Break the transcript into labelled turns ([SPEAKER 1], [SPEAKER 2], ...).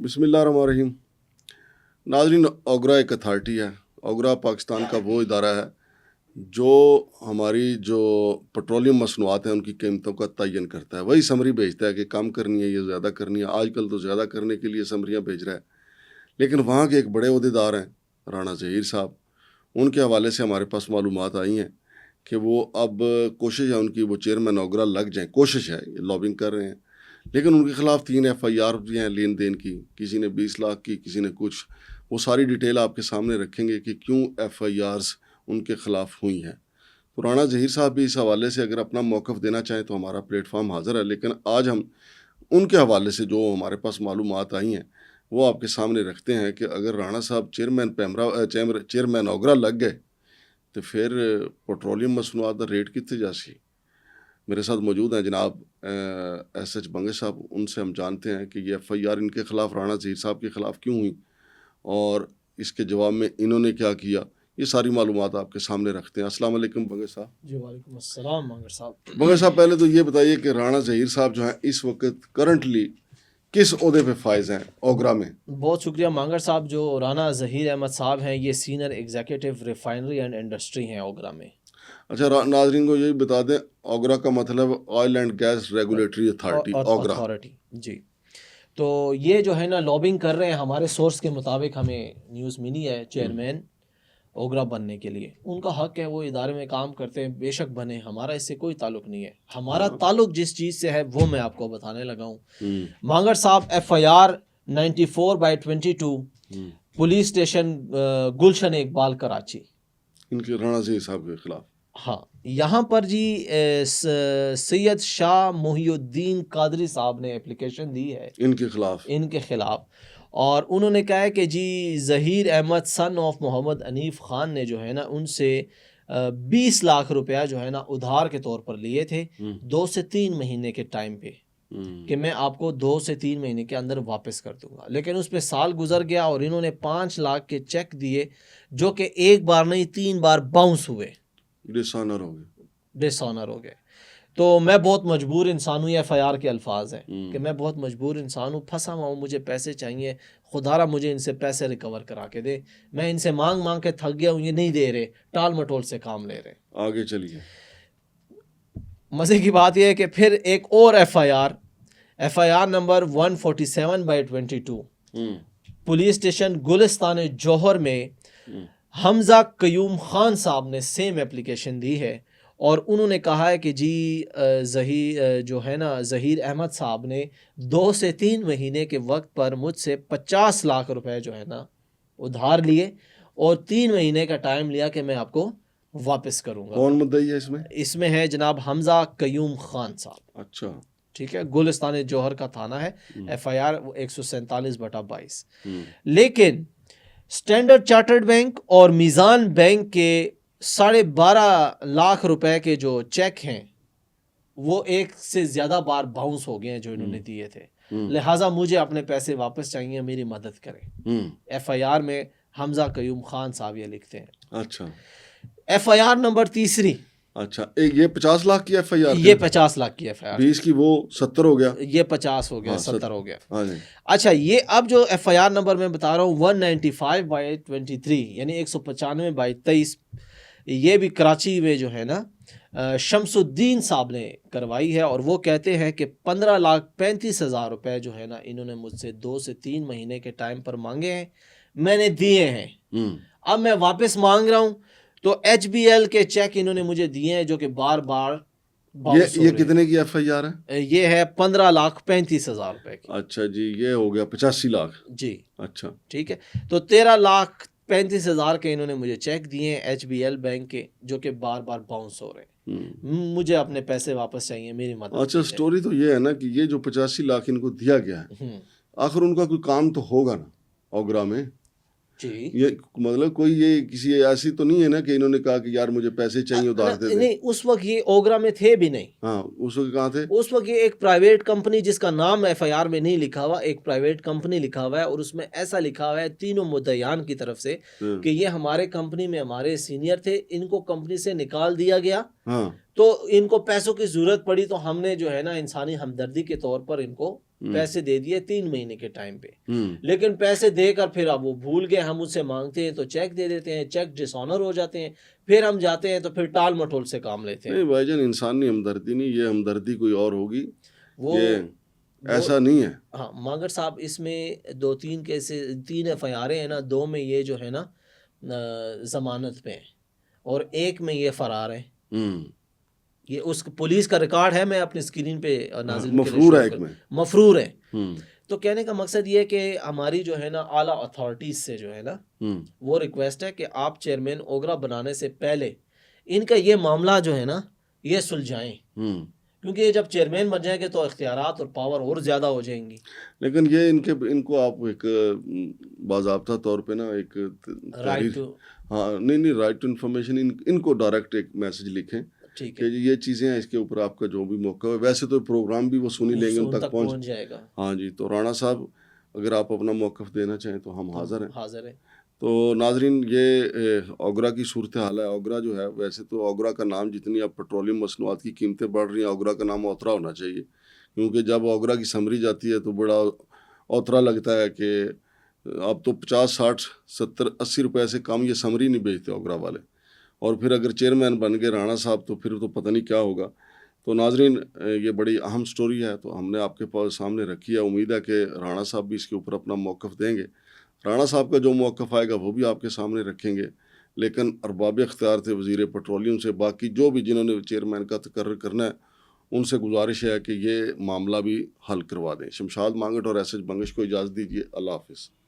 [SPEAKER 1] بسم اللہ الرحمن الرحیم. ناظرین، اوگرا ایک اتھارٹی ہے. اوگرا پاکستان کا وہ ادارہ ہے جو ہماری جو پٹرولیم مصنوعات ہیں ان کی قیمتوں کا تعین کرتا ہے. وہی سمری بھیجتا ہے کہ کم کرنی ہے یا زیادہ کرنی ہے. آج کل تو زیادہ کرنے کے لیے سمریاں بھیج رہا ہے، لیکن وہاں کے ایک بڑے عہدیدار ہیں رانا ظہیر صاحب. ان کے حوالے سے ہمارے پاس معلومات آئی ہیں کہ وہ اب کوشش ہے ان کی وہ چیئرمین اوگرا لگ جائیں. کوشش ہے، لابنگ کر رہے ہیں، لیکن ان کے خلاف 3 FIR بھی ہیں لین دین کی. کسی نے 20 لاکھ کی، کسی نے کچھ. وہ ساری ڈیٹیل آپ کے سامنے رکھیں گے کہ کیوں FIRs ان کے خلاف ہوئی ہیں. تو رانا ظہیر صاحب بھی اس حوالے سے اگر اپنا موقف دینا چاہیں تو ہمارا پلیٹ فارم حاضر ہے. لیکن آج ہم ان کے حوالے سے جو ہمارے پاس معلومات آئی ہیں وہ آپ کے سامنے رکھتے ہیں کہ اگر رانا صاحب چیئرمین اوگرا لگ گئے تو پھر پٹرولیم مصنوعات کا ریٹ کتنے جاسی. میرے ساتھ موجود ہیں جناب SH بنگش صاحب. ان سے ہم جانتے ہیں کہ یہ FIR ان کے خلاف رانا ظہیر صاحب کے خلاف کیوں ہوئی اور اس کے جواب میں انہوں نے کیا کیا. یہ ساری معلومات آپ کے سامنے رکھتے ہیں. السلام علیکم بنگش صاحب.
[SPEAKER 2] جی وعلیکم السلام مانگر صاحب.
[SPEAKER 1] بنگش صاحب، پہلے تو یہ بتائیے کہ رانا ظہیر صاحب جو ہیں اس وقت کرنٹلی کس عہدے پہ فائز ہیں اوگرا میں؟
[SPEAKER 2] بہت شکریہ مانگر صاحب. جو رانا ظہیر احمد صاحب ہیں یہ senior executive refinery and industry ہیں اوگرا میں.
[SPEAKER 1] اچھا، ناظرین کو یہ بتا دیں اوگرا کا مطلب oil and gas regulatory authority
[SPEAKER 2] authority. جی، تو یہ جو ہے نا لابنگ کر رہے ہیں. ہمارے سورس کے مطابق ہمیں نیوز ملی ہے چیئرمین اوگرا بننے کے لیے. ان کا حق ہے، وہ ادارے میں کام کرتے ہیں، بے شک بنے. ہمارا اس سے کوئی تعلق نہیں ہے. ہمارا تعلق جس چیز سے ہے وہ میں آپ کو بتانے لگا ہوں. مانگر صاحب FIR 94/22 police station Gulshan Iqbal Karachi,
[SPEAKER 1] ان کے رانا ظہیر صاحب کے خلاف.
[SPEAKER 2] ہاں، یہاں پر جی سید شاہ محی الدین قادری صاحب نے اپلیکیشن دی ہے
[SPEAKER 1] ان کے خلاف.
[SPEAKER 2] اور انہوں نے کہا ہے کہ جی ظہیر احمد سن آف محمد انیف خان نے جو ہے نا ان سے 20 لاکھ روپیہ جو ہے نا ادھار کے طور پر لیے تھے 2 سے 3 مہینے کے ٹائم پہ، کہ میں آپ کو 2 سے 3 مہینے کے اندر واپس کر دوں گا. لیکن اس پہ سال گزر گیا اور انہوں نے 5 لاکھ کے چیک دیے جو کہ ایک بار نہیں 3 بار باؤنس ہوئے،
[SPEAKER 1] ڈس آنر ہو گئے.
[SPEAKER 2] تو میں بہت مجبور انسان ہوں. یہ FIR کے الفاظ ہیں کہ میں بہت مجبور انسان ہوں، پھنسا ہوا ہوں، مجھے پیسے چاہیے، خدا را مجھے ان سے پیسے ریکور کرا کے دے. میں ان سے مانگ مانگ کے تھک گیا ہوں، یہ نہیں دے رہے، ٹال مٹول سے کام لے رہے.
[SPEAKER 1] آگے چلیے.
[SPEAKER 2] مزے کی بات یہ ہے کہ پھر ایک اور FIR نمبر 147/22 پولیس اسٹیشن گلستان جوہر میں حمزہ قیوم خان صاحب نے سیم اپلیکیشن دی ہے. اور انہوں نے کہا ہے کہ جی ظہیر احمد صاحب نے 2 سے 3 مہینے کے وقت پر مجھ سے 50 لاکھ روپے جو ہے نا ادھار لیے اور 3 مہینے کا ٹائم لیا کہ میں آپ کو واپس کروں گا.
[SPEAKER 1] کون مدعی ہے اس میں؟
[SPEAKER 2] اس میں ہے جناب حمزہ قیوم خان صاحب.
[SPEAKER 1] اچھا،
[SPEAKER 2] ٹھیک ہے، گلستان جوہر کا تھانہ ہے. FIR 147/22. لیکن اسٹینڈرڈ چارٹرڈ بینک اور میزان بینک کے 12.5 لاکھ روپے کے جو چیک ہیں وہ ایک سے زیادہ بار باؤنس ہو گئے ہیں جو انہوں نے دیے تھے. لہٰذا مجھے اپنے پیسے واپس چاہیے، میری مدد کریں. FIR میں حمزہ قیوم خان صاحب یہ لکھتے ہیں.
[SPEAKER 1] اچھا،
[SPEAKER 2] FIR نمبر 3.
[SPEAKER 1] اچھا، یہ 50 لاکھ کی FIR،
[SPEAKER 2] یہ 50 لاکھ کی FIR،
[SPEAKER 1] 20 کی وہ 70 ہو گیا،
[SPEAKER 2] یہ 50 ہو گیا، 70 ہو گیا.
[SPEAKER 1] اچھا،
[SPEAKER 2] یہ اب جو FIR نمبر میں بتا رہا ہوں 195/23 یعنی 195/23، یہ بھی کراچی میں جو ہے نا شمس الدین صاحب نے کروائی ہے. اور وہ کہتے ہیں کہ 15,35,000 روپے جو ہے نا انہوں نے مجھ سے 2 سے 3 مہینے کے ٹائم پر مانگے ہیں، میں نے دیے ہیں. اب میں واپس مانگ رہا ہوں تو HBL کے چیک انہوں نے مجھے دیے ہیں جو کہ بار بار
[SPEAKER 1] یہ کتنے کی FIR ہے؟
[SPEAKER 2] یہ ہے 15,35,000 روپے کی.
[SPEAKER 1] اچھا جی، یہ ہو گیا 85 لاکھ.
[SPEAKER 2] جی
[SPEAKER 1] اچھا،
[SPEAKER 2] ٹھیک ہے. تو 13,35,000 کے انہوں نے مجھے چیک دیے ہیں HBL بینک کے جو کہ بار بار باؤنس ہو رہے ہیں. مجھے اپنے پیسے واپس چاہیے، میری مدد.
[SPEAKER 1] اچھا، سٹوری تو یہ ہے نا کہ یہ جو 85 لاکھ ان کو دیا گیا ہے، آخر ان کا کوئی کام تو ہوگا نا اوگرا میں.
[SPEAKER 2] جی،
[SPEAKER 1] یہ مطلب کوئی یہ کسی ایسی تو نہیں ہے نا کہ انہوں نے کہا کہ یار مجھے پیسے چاہیے ادھار دے دیں.
[SPEAKER 2] نہیں، اس وقت یہ اوگرا میں تھے بھی نہیں.
[SPEAKER 1] ہاں، اس وقت کہاں تھے؟
[SPEAKER 2] اس وقت یہ ایک پرائیویٹ کمپنی جس کا نام FIR میں نہیں لکھا ہوا، ایک پرائیویٹ کمپنی لکھا ہوا ہے اور اس میں ایسا لکھا ہوا ہے تینوں مدعیان کی طرف سے کہ یہ ہمارے کمپنی میں ہمارے سینئر تھے، ان کو کمپنی سے نکال دیا گیا تو ان کو پیسوں کی ضرورت پڑی تو ہم نے جو ہے نا انسانی ہمدردی کے طور پر ان کو پیسے دے دیے 3 مہینے کے ٹائم پہ،
[SPEAKER 1] ہوں،
[SPEAKER 2] لیکن پیسے دے کر پھر اب وہ بھول گئے، ہم اس سے مانگتے ہیں تو چیک دے دیتے ہیں، چیک ڈس آنر ہو جاتے ہیں، پھر ہم جاتے ہیں تو پھر ٹال مٹول سے کام لیتے ہیں۔
[SPEAKER 1] نہیں بھائی جان، انسانی ہمدردی نہیں، یہ ہمدردی کوئی اور ہوگی،
[SPEAKER 2] وہ
[SPEAKER 1] یہ
[SPEAKER 2] وہ
[SPEAKER 1] ایسا نہیں ہے۔
[SPEAKER 2] ہاں مانگر صاحب، اس میں 2-3 کیسے 3 FIR ہیں نا، 2 میں یہ جو ہے نا ضمانت پہ ہیں اور ایک میں یہ فرار ہے۔
[SPEAKER 1] ہوں،
[SPEAKER 2] یہ اس پولیس کا ریکارڈ ہے، میں اپنی اسکرین پہ ناظرین کے لیے
[SPEAKER 1] مفرور ہے
[SPEAKER 2] شو
[SPEAKER 1] ایک
[SPEAKER 2] کر،
[SPEAKER 1] میں۔
[SPEAKER 2] مفرور ہے۔
[SPEAKER 1] ہوں،
[SPEAKER 2] تو کہنے کا مقصد یہ کہ ہماری جو ہے نا اعلیٰ اتھارٹیز سے جو ہے نا
[SPEAKER 1] ہوں،
[SPEAKER 2] وہ ریکویسٹ ہے کہ آپ چیئرمین اوگرا بنانے سے پہلے ان کا یہ معاملہ جو ہے نا یہ سلجھائیں،
[SPEAKER 1] ہوں۔
[SPEAKER 2] کیونکہ یہ جب چیئرمین بن جائیں گے تو اختیارات اور پاور اور زیادہ ہو جائیں گی۔
[SPEAKER 1] لیکن یہ ان کو آپ ایک باضابطہ طور پہ نا ایک
[SPEAKER 2] رائٹ
[SPEAKER 1] تحریر،
[SPEAKER 2] ٹو،
[SPEAKER 1] ہاں نہیں رائٹ ٹو انفارمیشن، ان کو ڈائریکٹ ایک میسج لکھیں
[SPEAKER 2] ٹھیک
[SPEAKER 1] کہ
[SPEAKER 2] ہے،
[SPEAKER 1] یہ چیزیں ہیں، اس کے اوپر آپ کا جو بھی موقع ہے، ویسے تو پروگرام بھی وہ سنی لیں گے، ان
[SPEAKER 2] ان
[SPEAKER 1] تک
[SPEAKER 2] تک
[SPEAKER 1] پہنچ۔
[SPEAKER 2] پہنچ جائے گا،
[SPEAKER 1] ہاں جی، تو رانا صاحب اگر آپ اپنا موقف دینا چاہیں تو ہم حاضر ہیں۔
[SPEAKER 2] حاضر ہے۔
[SPEAKER 1] تو ناظرین، یہ اوگرا کی صورتحال ہے۔ اوگرا جو ہے، ویسے تو اوگرا کا نام، جتنی اب پیٹرولیم مصنوعات کی قیمتیں بڑھ رہی ہیں، اوگرا کا نام اوترا ہونا چاہیے، کیونکہ جب اوگرا کی سمری جاتی ہے تو بڑا اوترا لگتا ہے کہ اب تو 50 60 70 80 روپے سے کم یہ سمری نہیں بیچتے اوگرا والے، اور پھر اگر چیئرمین بن گئے رانا صاحب تو پھر تو پتہ نہیں کیا ہوگا۔ تو ناظرین، یہ بڑی اہم سٹوری ہے، تو ہم نے آپ کے پاس سامنے رکھی ہے۔ امید ہے کہ رانا صاحب بھی اس کے اوپر اپنا موقف دیں گے۔ رانا صاحب کا جو موقف آئے گا وہ بھی آپ کے سامنے رکھیں گے، لیکن ارباب اختیار تھے وزیر پیٹرولیم سے، باقی جو بھی جنہوں نے چیئرمین کا تقرر کرنا ہے، ان سے گزارش ہے کہ یہ معاملہ بھی حل کروا دیں۔ شمشاد مانگٹ اور ایس ایچ بنگش کو اجازت دیجیے۔ اللہ حافظ۔